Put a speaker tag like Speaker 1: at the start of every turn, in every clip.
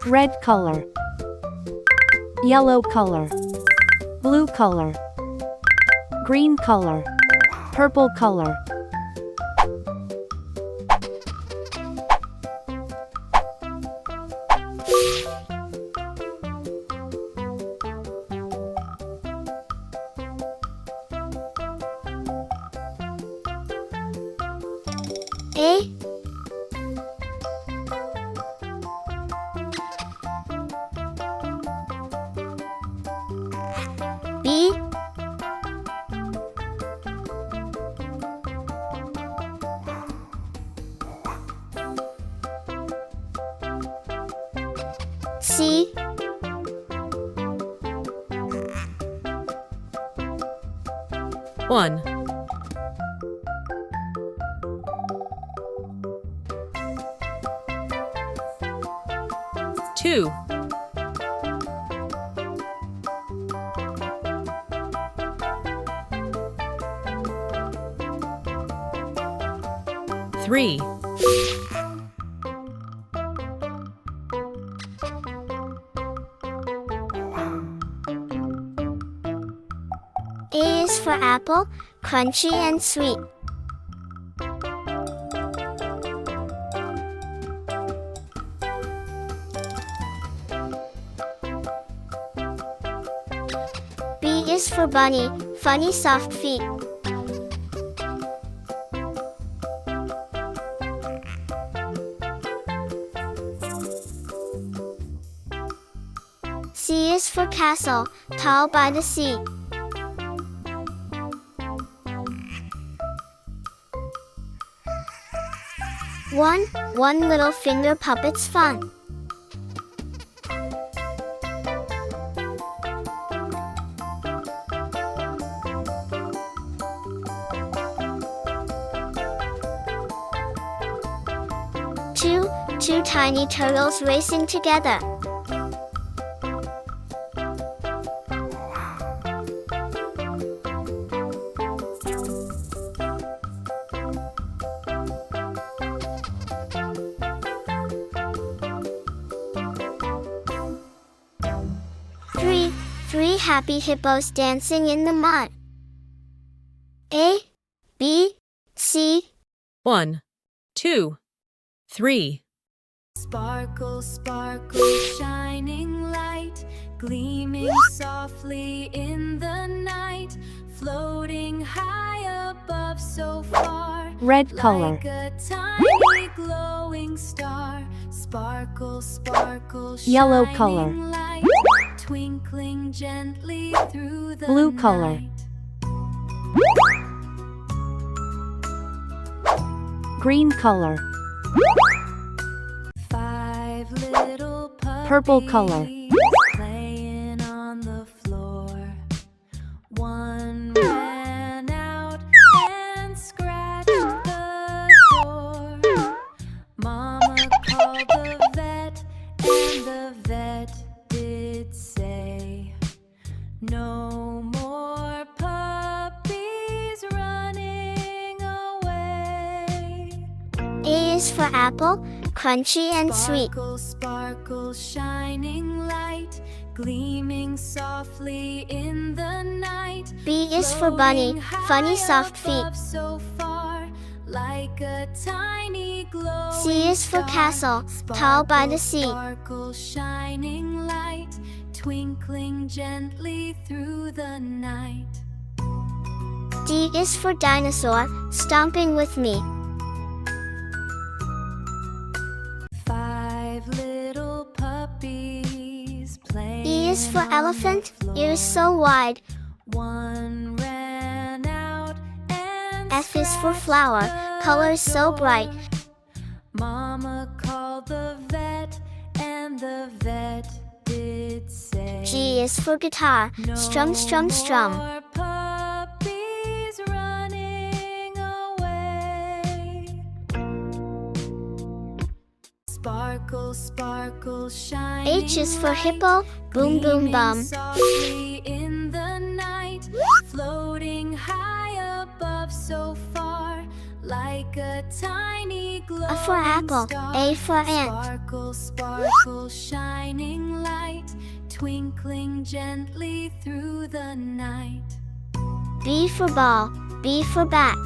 Speaker 1: red color, yellow color, blue color, green color, purple color.
Speaker 2: A, B, C,
Speaker 3: One, two, three,
Speaker 2: A is for apple, crunchy and sweet. B is for bunny, funny soft feet. C is for castle, tall by the sea. One little finger puppet's fun. Two tiny turtles racing together. Three happy hippos dancing in the mud. A, B, C.
Speaker 3: one, two, three.
Speaker 4: Sparkle, sparkle, shining light, gleaming softly in the night, floating high above so far.
Speaker 1: Red color,
Speaker 4: Like a tiny glowing star. Sparkle, sparkle,
Speaker 1: Yellow
Speaker 4: shining
Speaker 1: color.
Speaker 4: light, twinkling gently through the
Speaker 1: Blue color.
Speaker 4: night.
Speaker 1: green color,
Speaker 4: Five little
Speaker 1: Purple color.
Speaker 4: puppies playing on the floor. One ran out and scratched the door. Mama called the vet, and the vet did say, no more puppies running away.
Speaker 2: A is for apple, crunchy and sweet.
Speaker 4: Sparkle, sparkle, shining light, gleaming softly in the night.
Speaker 2: B is for bunny,
Speaker 4: Floating
Speaker 2: funny
Speaker 4: high
Speaker 2: soft feet.
Speaker 4: above so far, like a tiny glowing
Speaker 2: C is for
Speaker 4: star.
Speaker 2: castle, tall by the sea.
Speaker 4: Sparkle, shining light, twinkling gently through the night.
Speaker 2: D is for dinosaur, stomping with me.
Speaker 4: Five little puppies playing.
Speaker 2: E is for
Speaker 4: on the
Speaker 2: elephant,
Speaker 4: floor.
Speaker 2: ears so wide.
Speaker 4: One ran out and
Speaker 2: F is for
Speaker 4: scratched
Speaker 2: flower,
Speaker 4: the
Speaker 2: colors so bright.
Speaker 4: door. Mama called the vet, and the vet did say,
Speaker 2: G is for guitar, strum, strum,
Speaker 4: no
Speaker 2: strum.
Speaker 4: more puppies running away. Sparkle, sparkle, shining
Speaker 2: H is for
Speaker 4: light,
Speaker 2: hippo, boom, boom,
Speaker 4: gleaming
Speaker 2: bum.
Speaker 4: softly in the night, floating high above so far, like a tiny glowing
Speaker 2: A for apple,
Speaker 4: star.
Speaker 2: A for ant.
Speaker 4: Sparkle, sparkle. Sparkle, shining light, twinkling gently through the night.
Speaker 2: B for ball, B for bat.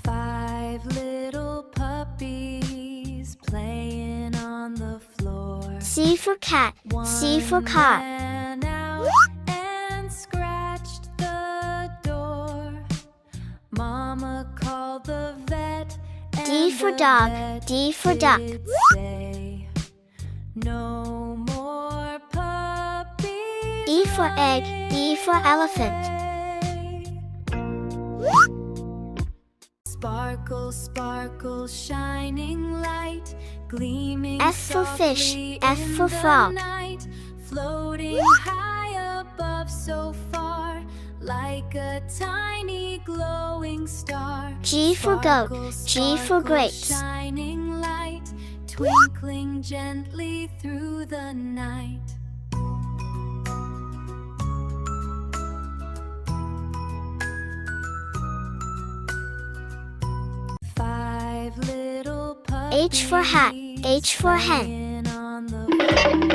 Speaker 4: 5 little puppies playing on the floor.
Speaker 2: C for cat, C for car.
Speaker 4: Ran out and scratched the door. Mama called the vet.
Speaker 2: D
Speaker 4: and
Speaker 2: for
Speaker 4: the
Speaker 2: dog,
Speaker 4: vet
Speaker 2: D for duck.
Speaker 4: did say, no more puppies.
Speaker 2: E for egg, E for elephant.
Speaker 4: Sparkle, sparkle, shining light, gleaming
Speaker 2: F for fish,
Speaker 4: softly
Speaker 2: F
Speaker 4: in
Speaker 2: for
Speaker 4: the
Speaker 2: frog.
Speaker 4: night, floating high above so far, like a tiny glowing star.
Speaker 2: G for goat,
Speaker 4: Sparkle,
Speaker 2: G for
Speaker 4: sparkle,
Speaker 2: grapes.
Speaker 4: shining light, twinkling gently through the night. Five little puppies
Speaker 2: H for hat, H for hen.
Speaker 4: playing on the floor.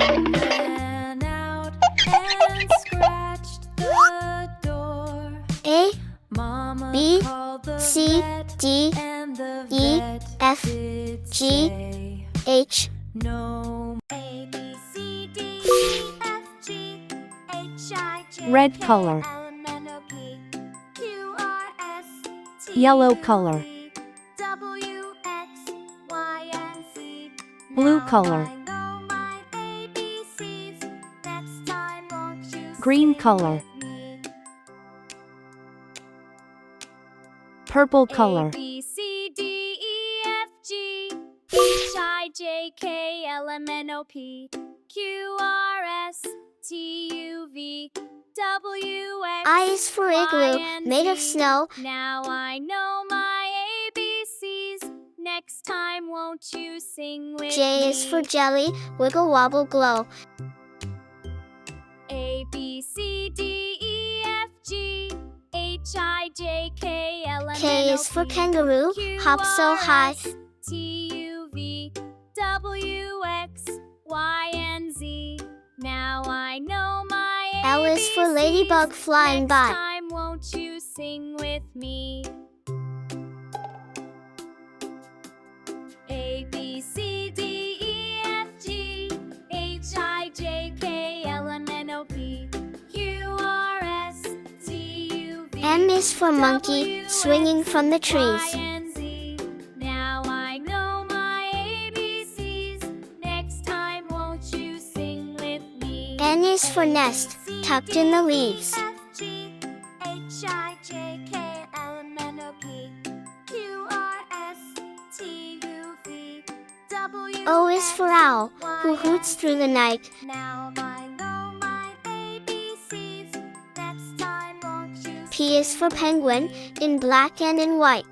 Speaker 4: One ran out and scratched the door.
Speaker 2: A,
Speaker 4: Mama
Speaker 2: B,
Speaker 4: called the
Speaker 2: C,
Speaker 4: vet,
Speaker 2: D,
Speaker 4: and the
Speaker 2: E,
Speaker 4: vet
Speaker 2: F,
Speaker 4: did
Speaker 2: G,
Speaker 4: say,
Speaker 2: H.
Speaker 4: no.
Speaker 2: A, B, C, D, E, F, G, H, I, J,
Speaker 1: Red
Speaker 2: K,
Speaker 1: color.
Speaker 2: L, M, N, O, P, Q, R, S, T,
Speaker 1: Yellow
Speaker 2: U,
Speaker 1: color.
Speaker 2: V, W, X, Y, and Z.
Speaker 1: Blue
Speaker 2: Now
Speaker 1: color.
Speaker 2: I know my ABCs. Next time won't you
Speaker 1: Green
Speaker 2: sing
Speaker 1: color.
Speaker 2: with me?
Speaker 1: Purple color.
Speaker 4: A, B, C, D, E, F, G, H, I, J, K, L, M, N, O, P, Q, R, S, T, U, V, W, X,
Speaker 2: I is for igloo,
Speaker 4: Y, and
Speaker 2: made of
Speaker 4: Z.
Speaker 2: snow.
Speaker 4: Now I know my ABCs. Next time won't you sing with me?
Speaker 2: J is for jelly, wiggle wobble glow.
Speaker 4: A, B, C, D, E, F, G, H, I, J, K, L, M, N, O, P,
Speaker 2: K is for kangaroo,
Speaker 4: Q,
Speaker 2: hop so
Speaker 4: R,
Speaker 2: high.
Speaker 4: S, T, U, V, W, X, Y, and Z. Now I know my ABCs.
Speaker 2: L is for ladybug flying
Speaker 4: Next
Speaker 2: by.
Speaker 4: time won't you sing with me? A, B, C, D, E, F, G, H, I, J, K, L, M, N, O, P, Q, R, S, T, U, V.
Speaker 2: M is for monkey, swinging from the trees.
Speaker 4: Y, and Z. Now I know my ABCs. Next time won't you sing with me?
Speaker 2: N is for nest, tucked in the leaves. O is for owl, who hoots through the night.
Speaker 4: Now I know my ABCs. Next time won't you
Speaker 2: P is for penguin, in black and in white.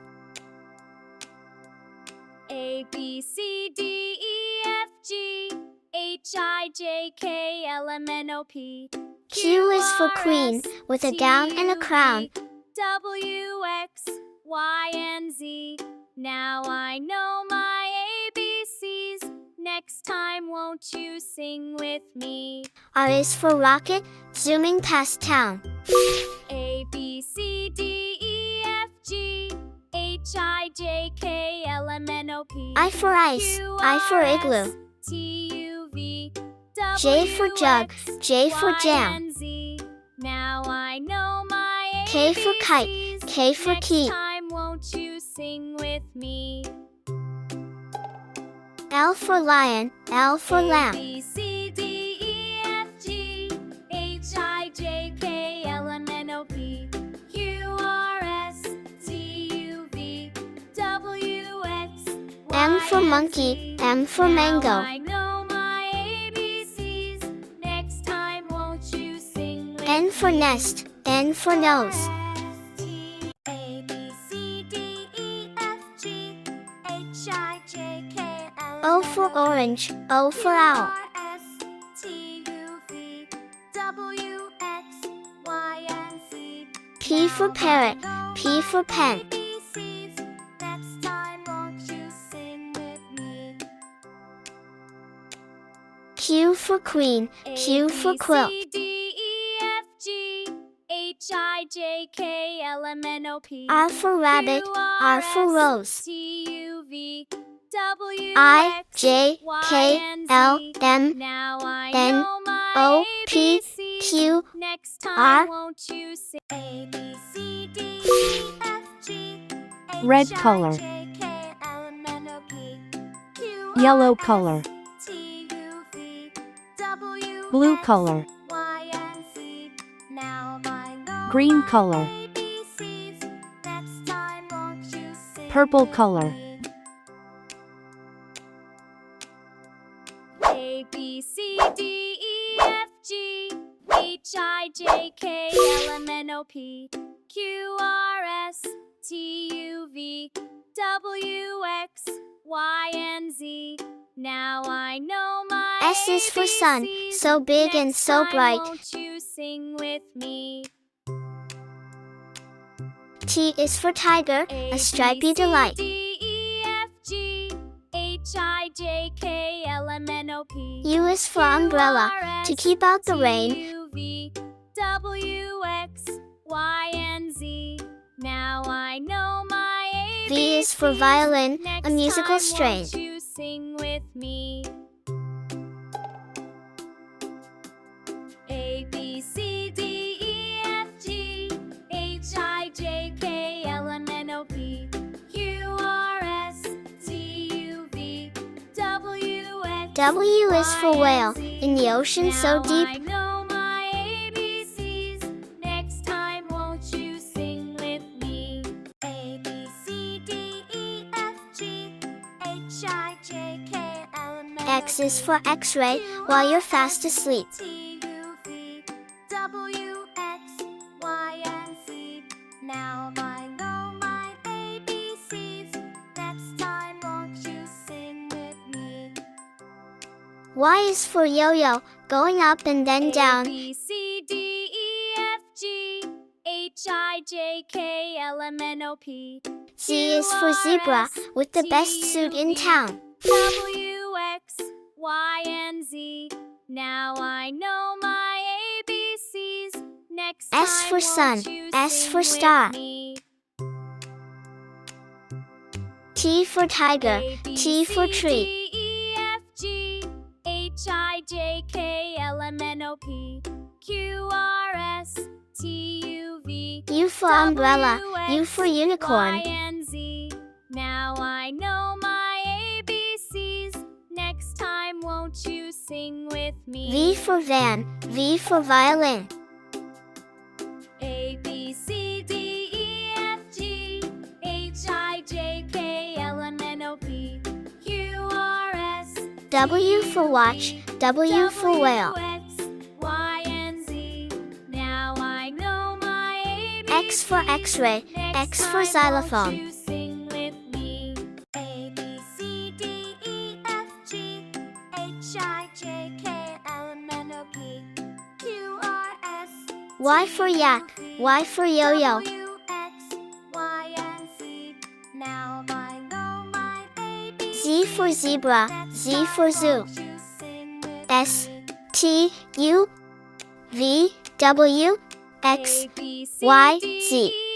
Speaker 4: A, B, C, D, E, F, G, H, I, J, K, L, M, N, O, P,
Speaker 2: Q is for queen, with a gown and a crown.
Speaker 4: W, X, Y, and Z. Now I know my ABCs. Next time won't you sing with me?
Speaker 2: R is for rocket, zooming past town.
Speaker 4: A, B, C, D, E, F, G, H, I, J, K, L, M, N, O, P,
Speaker 2: I for ice, I for igloo.
Speaker 4: T, U, V,
Speaker 2: J for jug, J for
Speaker 4: Y,
Speaker 2: jam.
Speaker 4: and Z. Now I know my
Speaker 2: K for kite,
Speaker 4: ABCs.
Speaker 2: K for
Speaker 4: Next
Speaker 2: key.
Speaker 4: time won't you sing with me?
Speaker 2: L for lion, L for
Speaker 4: A,
Speaker 2: lamb.
Speaker 4: B, C, D, E, F, G, H, I, J, K, L, M, N, O, P, Q, R, S, T, U, V, W, X,
Speaker 2: M for
Speaker 4: Y, and
Speaker 2: monkey,
Speaker 4: Z.
Speaker 2: M for
Speaker 4: Now
Speaker 2: mango.
Speaker 4: I know my ABCs. Next time won't you sing with
Speaker 2: N for
Speaker 4: me?
Speaker 2: nest, N for nose.
Speaker 4: A, B, C, D, E, F, G, H, I, J, K, L,
Speaker 2: O for orange, O for owl.
Speaker 4: S, T, U, V, W, X, Y, and Z.
Speaker 2: P for parrot, P for pen.
Speaker 4: ABCs.
Speaker 2: Q for queen, Q for quilt.
Speaker 4: A, B, C, D, E, F, G, H, I, J, K, L, M, N, O, P,
Speaker 2: R for rabbit,
Speaker 4: Q,
Speaker 2: R for
Speaker 4: S,
Speaker 2: rose.
Speaker 4: T, U, V, W,
Speaker 2: I,
Speaker 4: X,
Speaker 2: J,
Speaker 4: Y,
Speaker 2: K,
Speaker 4: and
Speaker 2: L,
Speaker 4: Z.
Speaker 2: M,
Speaker 4: Now I
Speaker 2: N,
Speaker 4: know my
Speaker 2: O, P,
Speaker 4: ABCs.
Speaker 2: Q,
Speaker 4: Next time,
Speaker 2: R.
Speaker 4: won't you sing? A, B, C, D, E, F, G, H,
Speaker 1: Red
Speaker 4: I,
Speaker 1: color.
Speaker 4: J, K, L, M, N, O, P, Q,
Speaker 1: Yellow
Speaker 4: R, S,
Speaker 1: color.
Speaker 4: T, U, V, W,
Speaker 1: Blue
Speaker 4: X,
Speaker 1: color.
Speaker 4: Y, and Z. Now I know
Speaker 1: Green
Speaker 4: my
Speaker 1: color.
Speaker 4: ABCs. Next time, won't you sing
Speaker 1: Purple
Speaker 4: with
Speaker 1: color.
Speaker 4: me? A, B, C, D, E, F, G, H, I, J, K, L, M, N, O, P, Q, R, S, T, U, V, W, X, Y, and Z. Now I know my
Speaker 2: S is for sun,
Speaker 4: ABCs.
Speaker 2: so big and
Speaker 4: Next
Speaker 2: so
Speaker 4: time,
Speaker 2: bright.
Speaker 4: won't you sing with me?
Speaker 2: T is for tiger, a stripy delight.
Speaker 4: D, E, F, G, H, I, J, K, L, M, N, O, P,
Speaker 2: U is for umbrella, to keep out the rain.
Speaker 4: U, V, W, X, Y, and Z. Now I know my ABCs.
Speaker 2: V is for violin,
Speaker 4: Next
Speaker 2: a musical
Speaker 4: time,
Speaker 2: strain.
Speaker 4: won't you sing with me? A, B, C, D, E, F, G, H, I, J, K, L, M, N, O, P, Q, R, S, T, U, V, W, X,
Speaker 2: W is for
Speaker 4: Y,
Speaker 2: whale,
Speaker 4: and Z.
Speaker 2: in the ocean so
Speaker 4: Now
Speaker 2: deep.
Speaker 4: I know my ABCs. Next time, won't you sing with me? A, B, C, D, E, F, G, H, I, J, K, L, M, N, O, P,
Speaker 2: X is for X-ray, while you're fast asleep.
Speaker 4: T, U, V, W, X, Y, and Z. Now I know my ABCs. Next time, won't you sing with me?
Speaker 2: Y is for yo-yo, going up and then down.
Speaker 4: A, B, C, D, E, F, G, H, I, J, K, L, M, N, O, P,
Speaker 2: Z is for zebra, with the best suit in town.
Speaker 4: W, X, Y, and Z. Now I know my ABCs. Next time,
Speaker 2: S for sun,
Speaker 4: won't you
Speaker 2: S
Speaker 4: sing
Speaker 2: for
Speaker 4: with
Speaker 2: star.
Speaker 4: me?
Speaker 2: T for tiger,
Speaker 4: A, B,
Speaker 2: T for
Speaker 4: C,
Speaker 2: tree.
Speaker 4: D, E, F, G, H, I, J, K, L, M, N, O, P, Q, R, S, T, U, V,
Speaker 2: U for umbrella,
Speaker 4: W,
Speaker 2: U
Speaker 4: X,
Speaker 2: for unicorn.
Speaker 4: Y, and Z. Now I know my ABCs. Next time, won't you sing with me?
Speaker 2: V for van, V for violin.
Speaker 4: A, B, C, D, E, F, G, H, I, J, K, L, M, N, O, P, Q, R, S,
Speaker 2: W for watch, W for whale.
Speaker 4: X, Y, and Z. Now I know my ABCs.
Speaker 2: X for X-ray,
Speaker 4: Next
Speaker 2: X for
Speaker 4: time,
Speaker 2: xylophone.
Speaker 4: won't you sing with me? A, B, C, D, E, F, G, H, I, J, K, L, M, N, O, P, Q, R, S,
Speaker 2: Y for yak, Y for yo-yo.
Speaker 4: W, X, Y, and Z. Now I know my ABCs.
Speaker 2: Z for zebra, Z for zoo.
Speaker 4: Won't you sing with
Speaker 2: S,
Speaker 4: me?
Speaker 2: T, U, V, W, X,
Speaker 4: A, B, C,
Speaker 2: Y,
Speaker 4: D,
Speaker 2: Z.
Speaker 4: E,